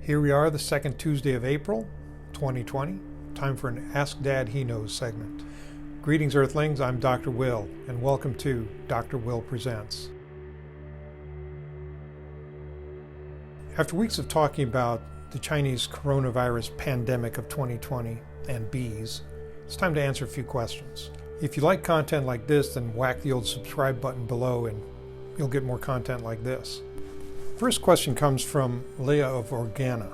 Here we are, the second Tuesday of April, 2020. Time for an Ask Dad He Knows segment. Greetings, Earthlings. I'm Dr. Will, and welcome to Dr. Will Presents. After weeks of talking about the Chinese coronavirus pandemic of 2020 and bees, it's time to answer a few questions. If you like content like this, then whack the old subscribe button below and you'll get more content like this. First question comes from Leah of Organa.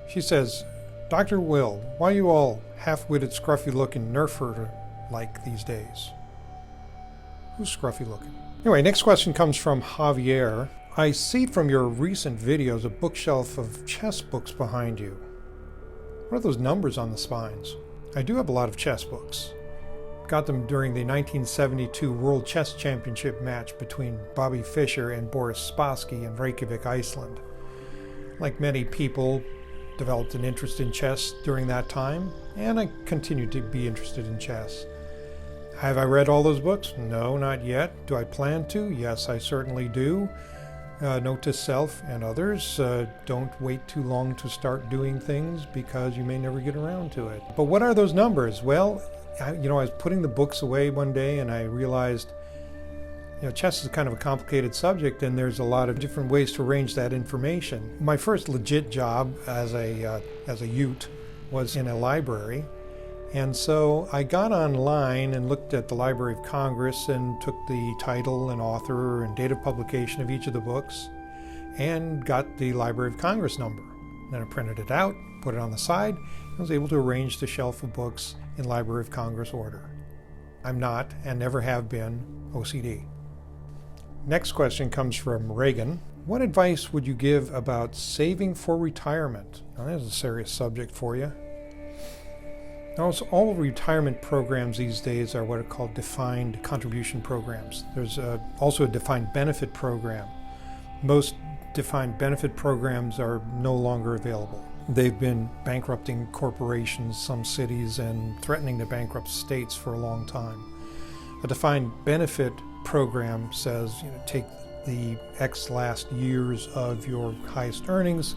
She says, Dr. Will, why are you all half-witted, scruffy-looking nerf herder like these days? Who's scruffy-looking? Anyway, next question comes from Javier. I see from your recent videos a bookshelf of chess books behind you. What are those numbers on the spines? I do have a lot of chess books. Got them during the 1972 World Chess Championship match between Bobby Fischer and Boris Spassky in Reykjavik, Iceland. Like many people, developed an interest in chess during that time, and I continue to be interested in chess. Have I read all those books? No, not yet. Do I plan to? Yes, I certainly do. Note to self and others, don't wait too long to start doing things because you may never get around to it. But what are those numbers? Well, I was putting the books away one day and I realized, chess is kind of a complicated subject and there's a lot of different ways to arrange that information. My first legit job as a Ute was in a library. And so I got online and looked at the Library of Congress and took the title and author and date of publication of each of the books and got the Library of Congress number. Then I printed it out, put it on the side, and was able to arrange the shelf of books in Library of Congress order. I'm not, and never have been, OCD. Next question comes from Reagan. What advice would you give about saving for retirement? Now, that's a serious subject for you. Almost all retirement programs these days are what are called defined contribution programs. There's also a defined benefit program. Most defined benefit programs are no longer available. They've been bankrupting corporations, some cities, and threatening to bankrupt states for a long time. A defined benefit program says, take the X last years of your highest earnings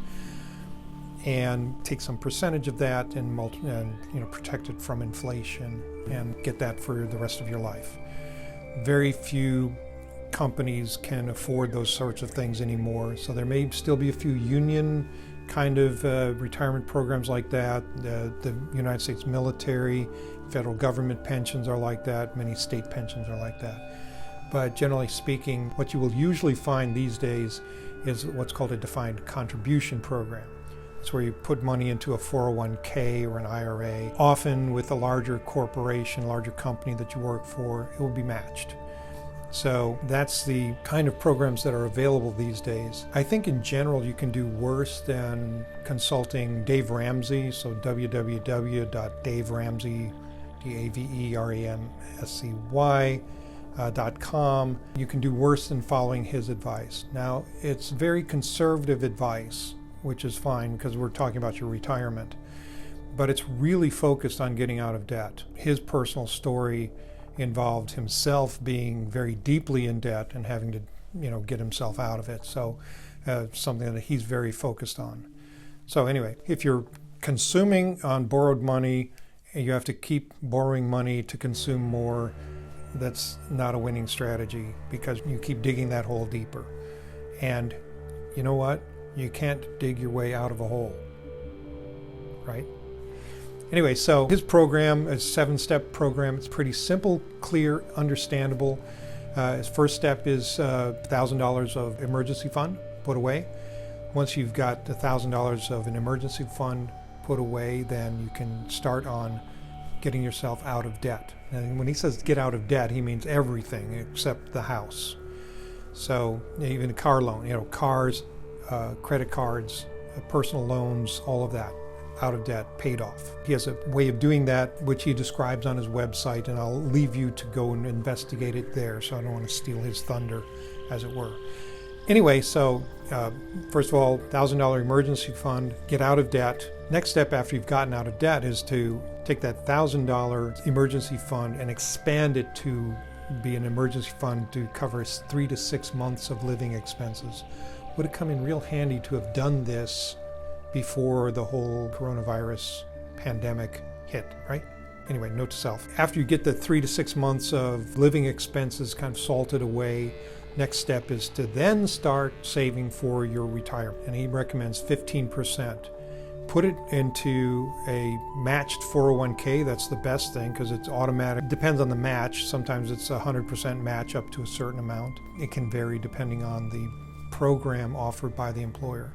and take some percentage of that and protect it from inflation and get that for the rest of your life. Very few companies can afford those sorts of things anymore, so there may still be a few union kind of retirement programs like that. The United States military, federal government pensions are like that, many state pensions are like that. But generally speaking, what you will usually find these days is what's called a defined contribution program. It's where you put money into a 401k or an IRA. Often with a larger corporation, larger company that you work for, it will be matched. So that's the kind of programs that are available these days. I think in general you can do worse than consulting Dave Ramsey, so www.daveramsey, DAVERAMSCY.com. You can do worse than following his advice. Now, it's very conservative advice, which is fine because we're talking about your retirement, but it's really focused on getting out of debt. His personal story involved himself being very deeply in debt and having to, get himself out of it. So something that he's very focused on. So anyway, if you're consuming on borrowed money and you have to keep borrowing money to consume more, that's not a winning strategy because you keep digging that hole deeper. And you know what? You can't dig your way out of a hole, right? Anyway, so his program is a 7-step program. It's pretty simple, clear, understandable. His first step is $1,000 of emergency fund put away. Once you've got $1,000 of an emergency fund put away, then you can start on getting yourself out of debt. And when he says get out of debt, he means everything except the house. So even a car loan, cars, credit cards, personal loans, all of that, out of debt, paid off. He has a way of doing that, which he describes on his website, and I'll leave you to go and investigate it there, so I don't want to steal his thunder, as it were. Anyway, so first of all, $1,000 emergency fund, get out of debt. Next step after you've gotten out of debt is to take that $1,000 emergency fund and expand it to be an emergency fund to cover 3 to 6 months of living expenses. would have come in real handy to have done this before the whole coronavirus pandemic hit, right? Anyway, note to self. After you get the 3 to 6 months of living expenses kind of salted away, next step is to then start saving for your retirement. And he recommends 15%. Put it into a matched 401k. That's the best thing because it's automatic. Depends on the match. Sometimes it's 100% match up to a certain amount. It can vary depending on the program offered by the employer.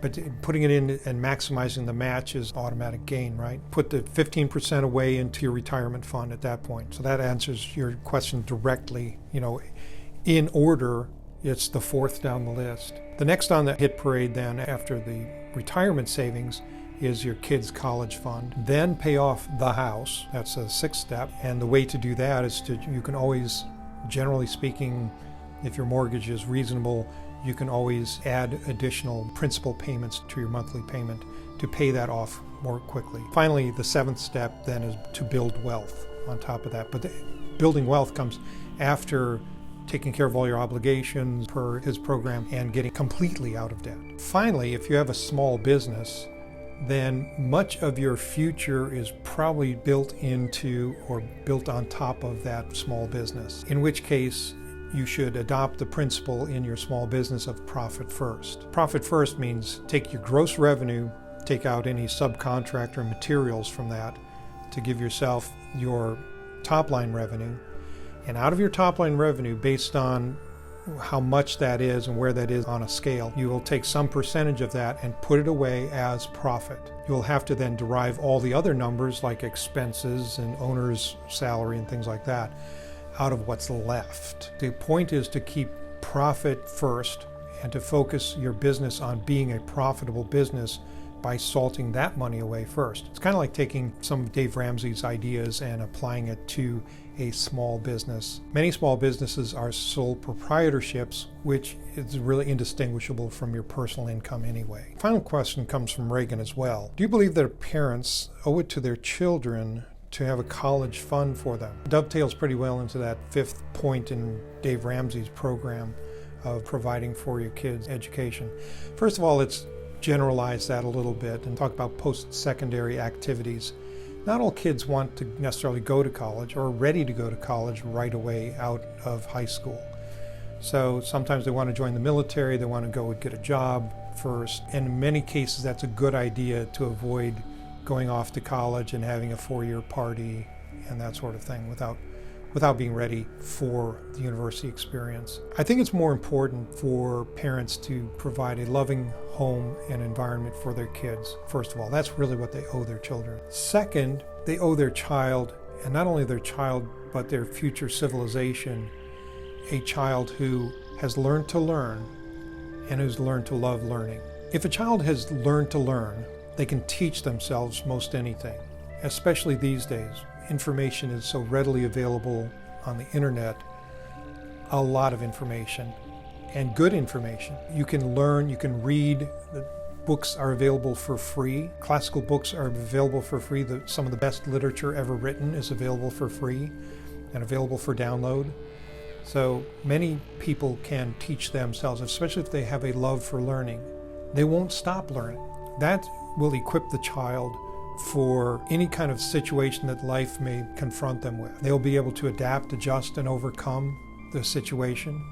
But putting it in and maximizing the match is automatic gain, right? Put the 15% away into your retirement fund at that point. So that answers your question directly. In order, it's the fourth down the list. The next on the hit parade then after the retirement savings is your kids' college fund. Then pay off the house. That's a sixth step. And the way to do that is you can always, generally speaking, if your mortgage is reasonable, you can always add additional principal payments to your monthly payment to pay that off more quickly. Finally, the seventh step then is to build wealth on top of that. But building wealth comes after taking care of all your obligations per his program and getting completely out of debt. Finally, if you have a small business, then much of your future is probably built into or built on top of that small business, in which case you should adopt the principle in your small business of profit first. Profit first means take your gross revenue, take out any subcontractor materials from that to give yourself your top line revenue. And out of your top line revenue, based on how much that is and where that is on a scale, you will take some percentage of that and put it away as profit. You'll have to then derive all the other numbers like expenses and owner's salary and things like that out of what's left. The point is to keep profit first and to focus your business on being a profitable business by salting that money away first. It's kind of like taking some of Dave Ramsey's ideas and applying it to a small business. Many small businesses are sole proprietorships, which is really indistinguishable from your personal income anyway. Final question comes from Reagan as well. Do you believe that parents owe it to their children to have a college fund for them? Dovetails pretty well into that fifth point in Dave Ramsey's program of providing for your kids' education. First of all, let's generalize that a little bit and talk about post-secondary activities. Not all kids want to necessarily go to college or are ready to go to college right away out of high school. So sometimes they want to join the military, they want to go and get a job first. And in many cases, that's a good idea to avoid going off to college and having a 4-year party and that sort of thing without being ready for the university experience. I think it's more important for parents to provide a loving home and environment for their kids. First of all, that's really what they owe their children. Second, they owe their child, and not only their child, but their future civilization, a child who has learned to learn and who's learned to love learning. If a child has learned to learn, they can teach themselves most anything, especially these days. Information is so readily available on the internet, a lot of information and good information. You can learn, you can read. The books are available for free. Classical books are available for free. Some of the best literature ever written is available for free and available for download. So many people can teach themselves, especially if they have a love for learning. They won't stop learning. That will equip the child for any kind of situation that life may confront them with. They'll be able to adapt, adjust, and overcome the situation.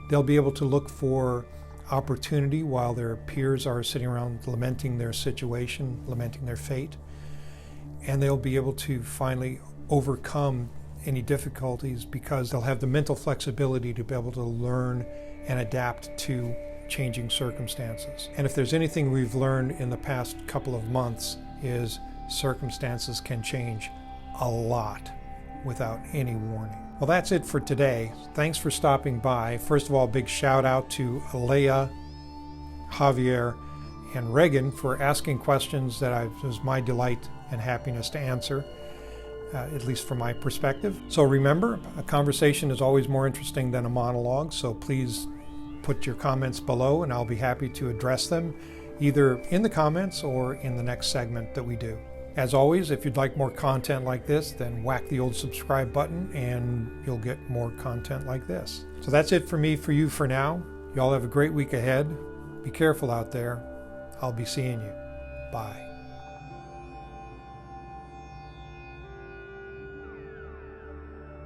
They'll be able to look for opportunity while their peers are sitting around lamenting their situation, lamenting their fate. And they'll be able to finally overcome any difficulties because they'll have the mental flexibility to be able to learn and adapt to changing circumstances. And if there's anything we've learned in the past couple of months is circumstances can change a lot without any warning. Well, that's it for today. Thanks for stopping by. First of all, big shout out to Alea, Javier, and Reagan for asking questions that it was my delight and happiness to answer, at least from my perspective. So remember, a conversation is always more interesting than a monologue, so please put your comments below and I'll be happy to address them either in the comments or in the next segment that we do. As always, if you'd like more content like this, then whack the old subscribe button and you'll get more content like this. So that's it for me for you for now. Y'all have a great week ahead. Be careful out there. I'll be seeing you. Bye.